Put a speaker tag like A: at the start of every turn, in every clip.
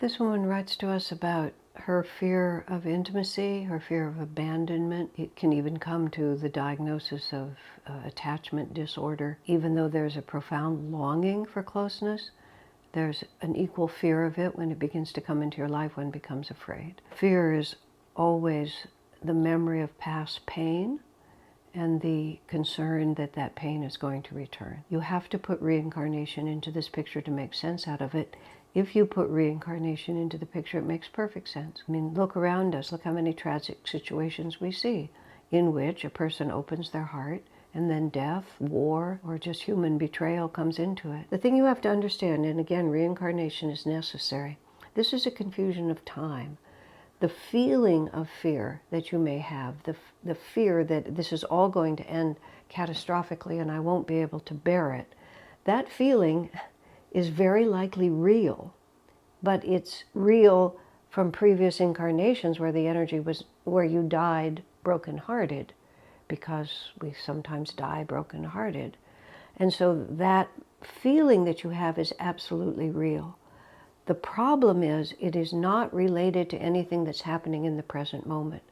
A: This woman writes to us about her fear of intimacy, her fear of abandonment. It can even come to the diagnosis of attachment disorder. Even though there's a profound longing for closeness, there's an equal fear of it when it begins to come into your life, one becomes afraid. Fear is always the memory of past pain and the concern that that pain is going to return. You have to put reincarnation into this picture to make sense out of it. If you put reincarnation into the picture, it makes perfect sense. I mean, look around us. Look how many tragic situations we see in which a person opens their heart and then death, war, or just human betrayal comes into it. The thing you have to understand, and again, reincarnation is necessary, this is a confusion of time. The feeling of fear that you may have, the fear that this is all going to end catastrophically and I won't be able to bear it, that feeling is very likely real, but it's real from previous incarnations where the energy was, where you died brokenhearted, because we sometimes die brokenhearted. And so that feeling that you have is absolutely real. The problem is it is not related to anything that's happening in the present moment.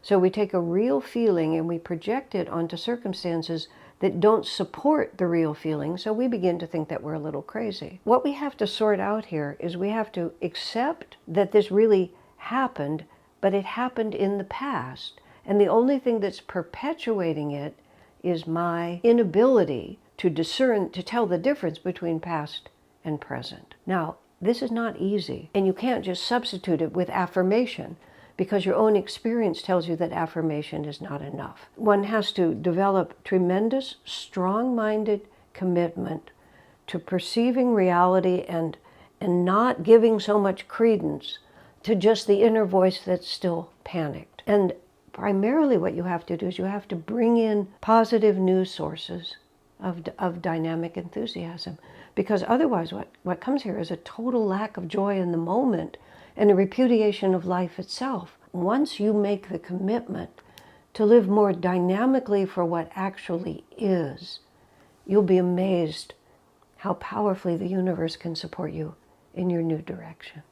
A: So we take a real feeling and we project it onto circumstances that don't support the real feeling, so we begin to think that we're a little crazy. What we have to sort out here is we have to accept that this really happened, but it happened in the past. And the only thing that's perpetuating it is my inability to discern, to tell the difference between past and present. Now, this is not easy, and you can't just substitute it with affirmation, because your own experience tells you that affirmation is not enough. One has to develop tremendous, strong-minded commitment to perceiving reality and not giving so much credence to just the inner voice that's still panicked. And primarily what you have to do is you have to bring in positive news sources of dynamic enthusiasm, because otherwise what comes here is a total lack of joy in the moment and a repudiation of life itself. Once you make the commitment to live more dynamically for what actually is, you'll be amazed how powerfully the universe can support you in your new direction.